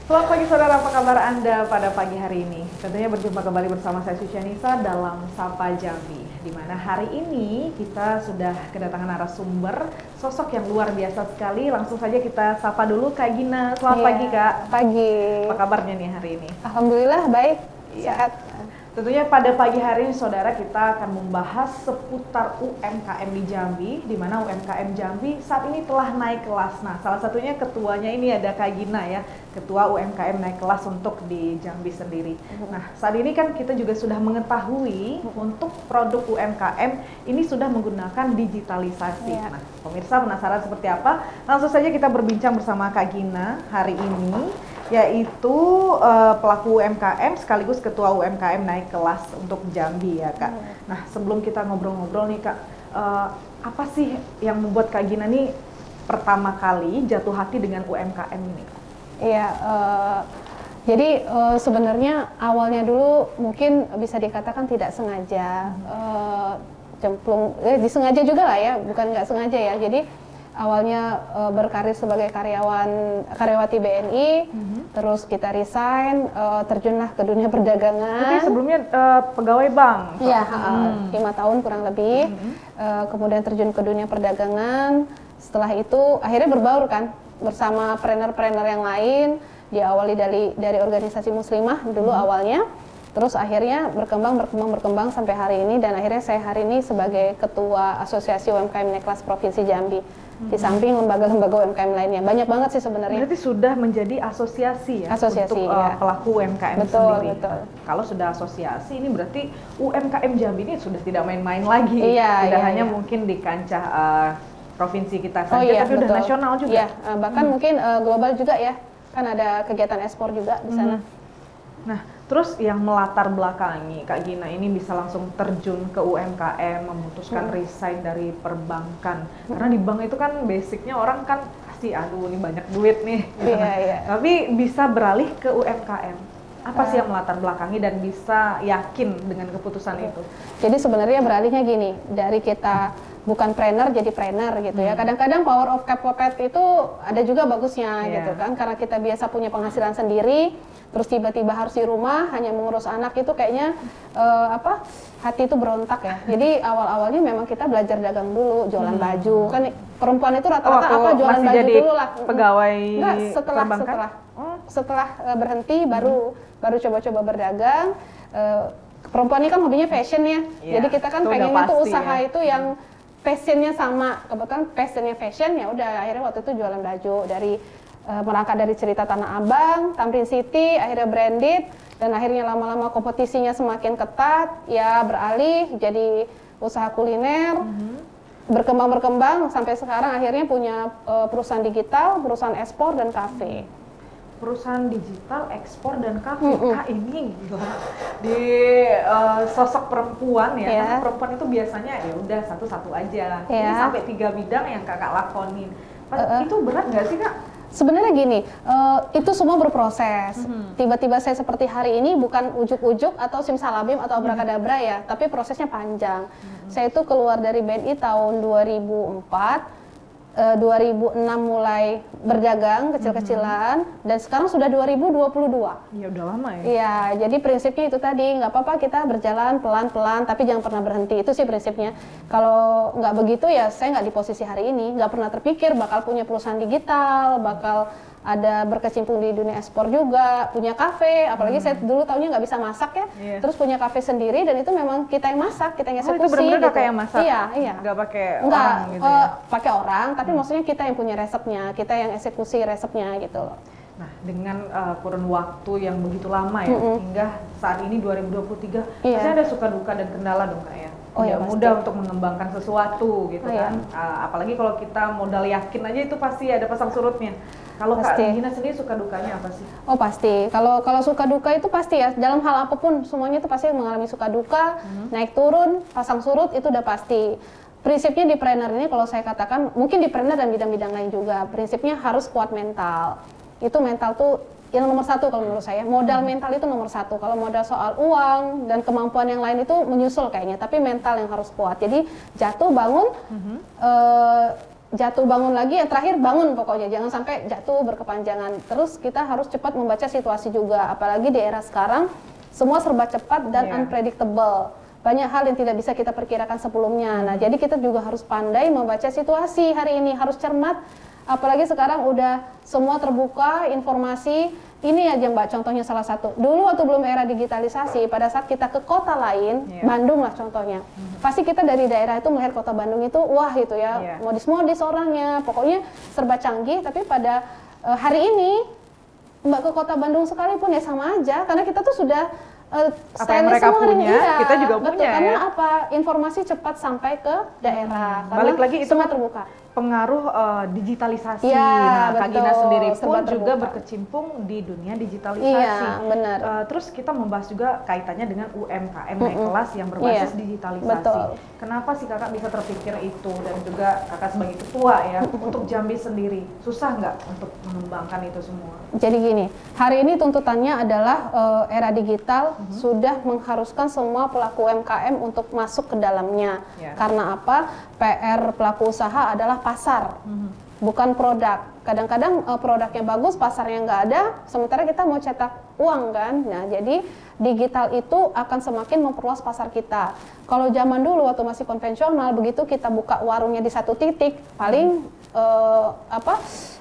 Selamat pagi saudara, apa kabar Anda pada pagi hari ini? Tentunya berjumpa kembali bersama saya Susyanisa dalam Sapa Jambi, di mana hari ini kita sudah kedatangan narasumber sosok yang luar biasa sekali. Langsung saja kita sapa dulu Kak Gina. Selamat pagi Kak. Pagi. Apa kabarnya nih hari ini? Alhamdulillah baik, sehat. Tentunya pada pagi hari ini saudara kita akan membahas seputar UMKM di Jambi, di mana UMKM Jambi saat ini telah naik kelas. Nah, salah satunya ketuanya ini ada Kak Gina ya, Ketua UMKM naik kelas untuk di Jambi sendiri. Nah, saat ini kan kita juga sudah mengetahui untuk produk UMKM ini sudah menggunakan digitalisasi. Nah, pemirsa penasaran seperti apa? Langsung saja kita berbincang bersama Kak Gina hari ini, yaitu pelaku UMKM sekaligus ketua UMKM naik kelas untuk Jambi ya Kak. Nah, sebelum kita ngobrol-ngobrol nih Kak, apa sih yang membuat Kak Gina nih pertama kali jatuh hati dengan UMKM ini Kak? Iya, jadi sebenarnya awalnya dulu mungkin bisa dikatakan tidak sengaja, disengaja juga lah ya, bukan nggak sengaja ya. Jadi awalnya berkarir sebagai karyawati BNI, terus kita resign, terjunlah ke dunia perdagangan. Tapi sebelumnya pegawai bank? Iya, 5 tahun kurang lebih, kemudian terjun ke dunia perdagangan. Setelah itu akhirnya berbaur kan bersama trainer-trainer yang lain, diawali dari organisasi muslimah dulu awalnya. Terus akhirnya berkembang sampai hari ini, dan akhirnya saya hari ini sebagai Ketua Asosiasi UMKM Naik Kelas Provinsi Jambi. Di samping lembaga-lembaga UMKM lainnya, banyak banget sih sebenarnya. Berarti sudah menjadi asosiasi ya, asosiasi, untuk pelaku UMKM sendiri. Betul. Kalau sudah asosiasi ini berarti UMKM Jambi ini sudah tidak main-main lagi. Tidak hanya mungkin di kancah provinsi kita saja, tapi udah nasional juga. Bahkan mungkin global juga ya, kan ada kegiatan ekspor juga di sana. Nah, terus yang melatar belakangi Kak Gina ini bisa langsung terjun ke UMKM, memutuskan resign dari perbankan. Karena di bank itu kan basicnya orang kan pasti aduh ini banyak duit nih. Gitu. Tapi bisa beralih ke UMKM. Apa sih yang melatar belakangi dan bisa yakin dengan keputusan itu? Jadi sebenarnya beralihnya gini, dari kita bukan trainer jadi trainer gitu ya. Kadang-kadang power of capopet itu ada juga bagusnya gitu kan, karena kita biasa punya penghasilan sendiri, terus tiba-tiba harus di rumah hanya mengurus anak, itu kayaknya hati itu berontak ya. Jadi awal-awalnya memang kita belajar dagang dulu, jualan baju kan, perempuan itu rata-rata jualan baju dulu lah. Pegawai setelah berhenti baru coba-coba berdagang. Perempuan ini kan hobinya fashion ya, jadi kita kan pengennya tuh usaha itu yang passionnya sama. Kebetulan passionnya fashion, ya udah akhirnya waktu itu jualan baju merangkak dari cerita Tanah Abang, Tamrin City, akhirnya branded, dan akhirnya lama-lama kompetisinya semakin ketat, ya beralih jadi usaha kuliner, berkembang sampai sekarang akhirnya punya perusahaan digital, perusahaan ekspor dan kafe. Perusahaan digital, ekspor dan kafe. Ini gila. Di sosok perempuan ya, karena perempuan itu biasanya ya udah satu-satu aja. Ini sampai 3 bidang yang kakak lakonin. Itu berat nggak sih Kak? Sebenarnya gini, itu semua berproses. Tiba-tiba saya seperti hari ini bukan ujuk-ujuk atau simsalabim atau abrakadabra ya, tapi prosesnya panjang. Saya itu keluar dari BNI tahun 2004. 2006 mulai berdagang kecil-kecilan, dan sekarang sudah 2022. Ya udah lama ya. Iya, jadi prinsipnya itu tadi, nggak apa-apa kita berjalan pelan-pelan, tapi jangan pernah berhenti. Itu sih prinsipnya. Kalau nggak begitu ya saya nggak di posisi hari ini, nggak pernah terpikir bakal punya perusahaan digital, bakal ada berkecimpung di dunia ekspor juga, punya kafe, apalagi saya dulu taunya nggak bisa masak ya, terus punya kafe sendiri, dan itu memang kita yang masak, kita yang eksekusi. Itu benar-benar gitu. kakak yang masak? Iya. Nggak pakai orang gitu ya? Pakai orang, tapi maksudnya kita yang punya resepnya, kita yang eksekusi resepnya gitu loh. Nah, dengan kurun waktu yang begitu lama ya, hingga saat ini 2023, pasti ada suka duka dan kendala dong Kak ya? Tidak mudah untuk mengembangkan sesuatu gitu kan. Apalagi kalau kita modal yakin aja itu pasti ada pasang surutnya. Kalau Kak Gina sendiri suka dukanya apa sih? Oh pasti, kalau suka duka itu pasti ya, dalam hal apapun semuanya itu pasti mengalami suka duka, naik turun, pasang surut, itu udah pasti. Prinsipnya di trainer ini kalau saya katakan, mungkin di trainer dan bidang-bidang lain juga, prinsipnya harus kuat mental. Itu mental tuh yang nomor satu kalau menurut saya, modal mental itu nomor satu. Kalau modal soal uang dan kemampuan yang lain itu menyusul kayaknya, tapi mental yang harus kuat. Jadi jatuh bangun, jatuh bangun lagi, yang terakhir bangun pokoknya, jangan sampai jatuh berkepanjangan. Terus kita harus cepat membaca situasi juga, apalagi di era sekarang semua serba cepat dan unpredictable. Banyak hal yang tidak bisa kita perkirakan sebelumnya. Nah, jadi kita juga harus pandai membaca situasi hari ini, harus cermat. Apalagi sekarang udah semua terbuka informasi. Ini aja Mbak, contohnya salah satu. Dulu waktu belum era digitalisasi, pada saat kita ke kota lain, Bandung lah contohnya, pasti kita dari daerah itu melihat kota Bandung itu, wah gitu ya, modis-modis orangnya, pokoknya serba canggih. Tapi pada hari ini, Mbak ke kota Bandung sekalipun ya sama aja, karena kita tuh sudah apa yang mereka punya, kita juga betul, punya karena ya. apa, informasi cepat sampai ke daerah, karena balik lagi itu semua terbuka. Pengaruh digitalisasi. Ya, nah, Kak betul, Gina sendiri pun serba juga terbuka. berkecimpung di dunia digitalisasi. Iya, benar. Terus kita membahas juga kaitannya dengan UMKM naik kelas yang berbasis digitalisasi. Betul. Kenapa sih Kakak bisa terpikir itu, dan juga Kakak sebagai ketua ya untuk Jambi sendiri, susah nggak untuk mengembangkan itu semua? Jadi gini, hari ini tuntutannya adalah era digital sudah mengharuskan semua pelaku UMKM untuk masuk ke dalamnya. Karena apa? PR pelaku usaha adalah pasar, bukan produk. Kadang-kadang produknya bagus, pasarnya nggak ada, sementara kita mau cetak uang kan. Nah, jadi digital itu akan semakin memperluas pasar kita. Kalau zaman dulu waktu masih konvensional, begitu kita buka warungnya di satu titik, paling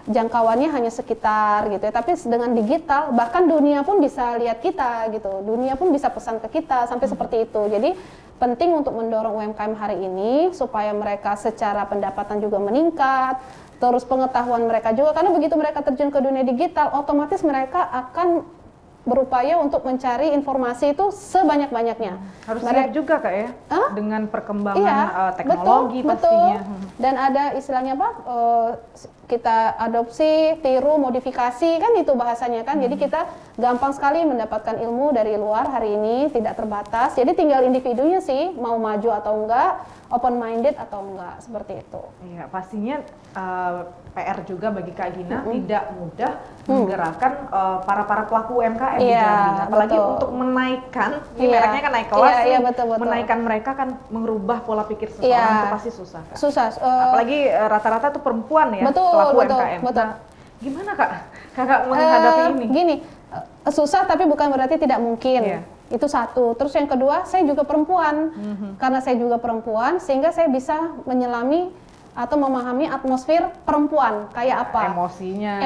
jangkauannya hanya sekitar gitu ya. Tapi dengan digital, bahkan dunia pun bisa lihat kita gitu. Dunia pun bisa pesan ke kita sampai seperti itu. Jadi penting untuk mendorong UMKM hari ini supaya mereka secara pendapatan juga meningkat, terus pengetahuan mereka juga, karena begitu mereka terjun ke dunia digital, otomatis mereka akan berupaya untuk mencari informasi itu sebanyak-banyaknya. Harus siap juga Kak ya, dengan perkembangan teknologi betul, pastinya. Betul. Dan ada istilahnya apa, kita adopsi, tiru, modifikasi, kan itu bahasanya kan. Jadi kita gampang sekali mendapatkan ilmu dari luar hari ini, tidak terbatas. Jadi tinggal individunya sih, mau maju atau enggak, open minded atau enggak, seperti itu. Iya, pastinya PR juga bagi Kak Gina, tidak mudah menggerakkan para pelaku UMKM di Jambi. Apalagi untuk menaikkan, ini mereknya kan naik kelas nih, betul. menaikkan mereka kan merubah pola pikir seseorang itu pasti susah Kak. Susah. Apalagi rata-rata tuh perempuan ya, pelaku UMKM. Betul. Nah, gimana Kak Kakak menghadapi ini? Gini, susah tapi bukan berarti tidak mungkin. Itu satu. Terus yang kedua, saya juga perempuan. Karena saya juga perempuan, sehingga saya bisa menyelami atau memahami atmosfer perempuan kayak apa, emosinya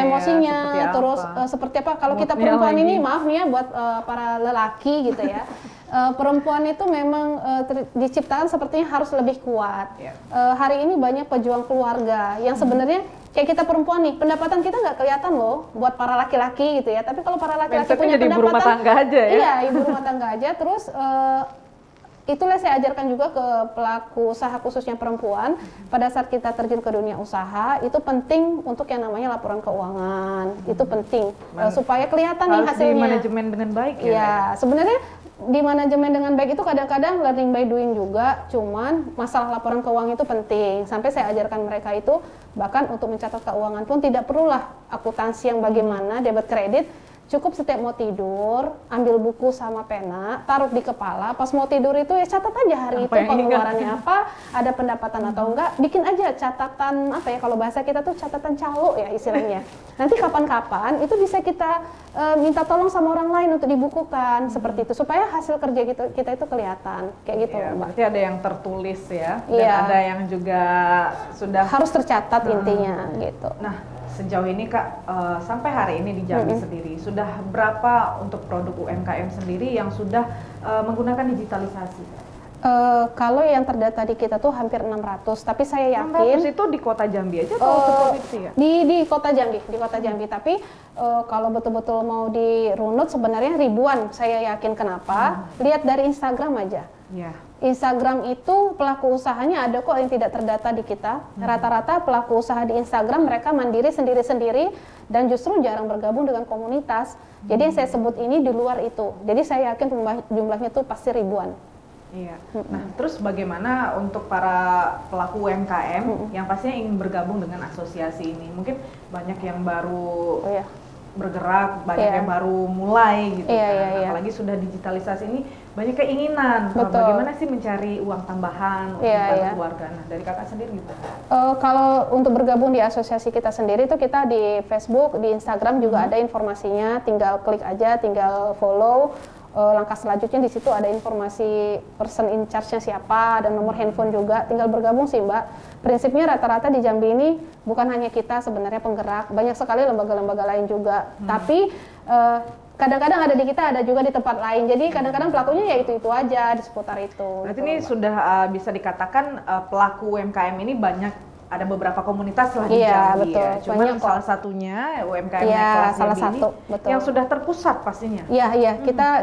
ya, terus seperti apa. Kalau kita perempuan ini, maaf nih ya buat para lelaki gitu ya, perempuan itu memang diciptakan sepertinya harus lebih kuat. Hari ini banyak pejuang keluarga yang sebenarnya kayak kita perempuan nih, pendapatan kita nggak kelihatan loh buat para laki-laki gitu ya. Tapi kalau para laki-laki punya jadi pendapatan, ibu rumah tangga aja ya. Iya, ibu rumah tangga aja. Terus itulah saya ajarkan juga ke pelaku usaha khususnya perempuan, pada saat kita terjun ke dunia usaha itu penting untuk yang namanya laporan keuangan. Itu penting supaya kelihatan nih hasilnya. Harus di manajemen dengan baik ya. Iya, sebenarnya di manajemen dengan baik itu kadang-kadang learning by doing juga, cuman masalah laporan keuangan itu penting. Sampai saya ajarkan mereka itu, bahkan untuk mencatat keuangan pun tidak perlulah akuntansi yang bagaimana, debit kredit. Cukup setiap mau tidur, ambil buku sama pena, taruh di kepala, pas mau tidur itu ya catat aja hari itu pengeluarannya apa, ada pendapatan atau enggak, bikin aja catatan apa ya, kalau bahasa kita tuh catatan calo ya istilahnya. Nanti kapan-kapan itu bisa kita minta tolong sama orang lain untuk dibukukan, seperti itu, supaya hasil kerja kita itu kelihatan, kayak gitu. Ya, berarti ada yang tertulis ya, dan ada yang juga sudah harus tercatat intinya gitu. Nah, sejauh ini Kak, sampai hari ini di Jambi sendiri, sudah berapa untuk produk UMKM sendiri yang sudah menggunakan digitalisasi? Kalau yang terdata di kita tuh hampir 600, tapi saya yakin 600 itu di kota Jambi aja atau provinsi ya? Di kota Jambi, tapi kalau betul-betul mau dirunut sebenarnya ribuan, saya yakin. Kenapa? Lihat dari Instagram aja. Instagram itu pelaku usahanya ada kok yang tidak terdata di kita. Rata-rata pelaku usaha di Instagram mereka mandiri sendiri-sendiri dan justru jarang bergabung dengan komunitas. Jadi yang saya sebut ini di luar itu. Jadi saya yakin jumlahnya tuh pasti ribuan. Iya. Nah, terus bagaimana untuk para pelaku UMKM yang pastinya ingin bergabung dengan asosiasi ini? Mungkin banyak yang baru bergerak, banyak yang baru mulai gitu kan. Apalagi sudah digitalisasi ini, banyak keinginan. Betul. Bagaimana sih mencari uang tambahan untuk keluarga? Nah, dari kakak sendiri gitu. Kalau untuk bergabung di asosiasi kita sendiri itu kita di Facebook, di Instagram juga ada informasinya. Tinggal klik aja, tinggal follow. Langkah selanjutnya di situ ada informasi person in charge-nya siapa dan nomor handphone juga. Tinggal bergabung sih Mbak. Prinsipnya rata-rata di Jambi ini bukan hanya kita sebenarnya penggerak, banyak sekali lembaga-lembaga lain juga. Tapi kadang-kadang ada di kita, ada juga di tempat lain. Jadi kadang-kadang pelakunya ya itu aja di seputar itu. Berarti gitu, ini Mbak. sudah bisa dikatakan pelaku UMKM ini banyak, ada beberapa komunitas lah di Iya, Jambi betul. ya. Cuman Banyak kok. salah satunya UMKM Iya, naik kelas salah Jambi satu, ini betul. yang sudah terpusat pastinya. Iya,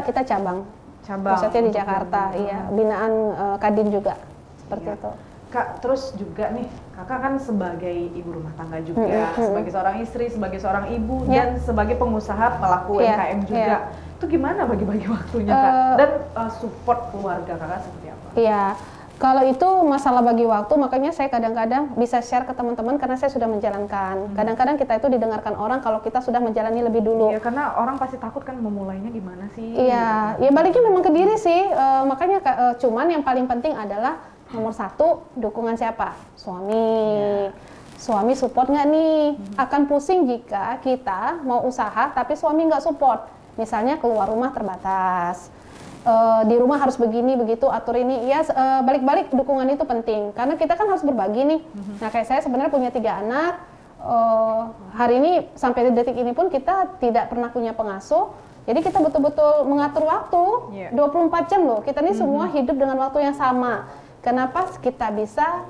kita cabang. Pusatnya di untuk Jakarta, Jambi. iya. Binaan Kadin juga. Seperti Iya. itu. Kak, terus juga nih, kakak kan sebagai ibu rumah tangga juga, sebagai seorang istri, sebagai seorang ibu, dan sebagai pengusaha pelaku UMKM juga. Itu gimana bagi-bagi waktunya, Kak? Dan support keluarga kakak seperti apa? Iya, kalau itu masalah bagi waktu, makanya saya kadang-kadang bisa share ke teman-teman karena saya sudah menjalankan. Kadang-kadang kita itu didengarkan orang kalau kita sudah menjalani lebih dulu. Iya, karena orang pasti takut kan memulainya gimana sih? Iya, ya baliknya memang ke diri sih. Makanya cuman yang paling penting adalah nomor satu, dukungan siapa? Suami. Suami support nggak nih? Akan pusing jika kita mau usaha tapi suami nggak support. Misalnya keluar rumah terbatas. Di rumah harus begini begitu atur ini ya, balik-balik dukungan itu penting karena kita kan harus berbagi nih. Nah kayak saya sebenarnya punya 3 anak, hari ini sampai detik ini pun kita tidak pernah punya pengasuh, jadi kita betul-betul mengatur waktu 24 jam loh, kita ini semua hidup dengan waktu yang sama. Kenapa kita bisa,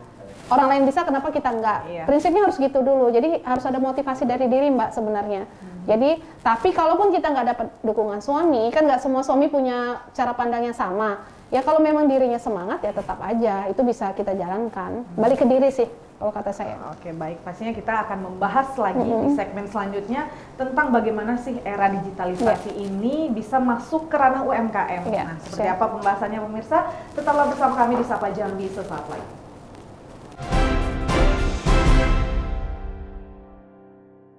orang lain bisa, kenapa kita enggak? Prinsipnya harus gitu dulu, jadi harus ada motivasi dari diri Mbak sebenarnya. Jadi, tapi kalaupun kita nggak dapat dukungan suami, kan nggak semua suami punya cara pandang yang sama. Ya kalau memang dirinya semangat ya tetap aja, itu bisa kita jalankan. Balik ke diri sih, kalau kata saya. Oke, baik. Pastinya kita akan membahas lagi di segmen selanjutnya tentang bagaimana sih era digitalisasi ini bisa masuk ke ranah UMKM. Nah, seperti apa pembahasannya pemirsa? Tetaplah bersama kami di Sapa Jambi sesaat lagi.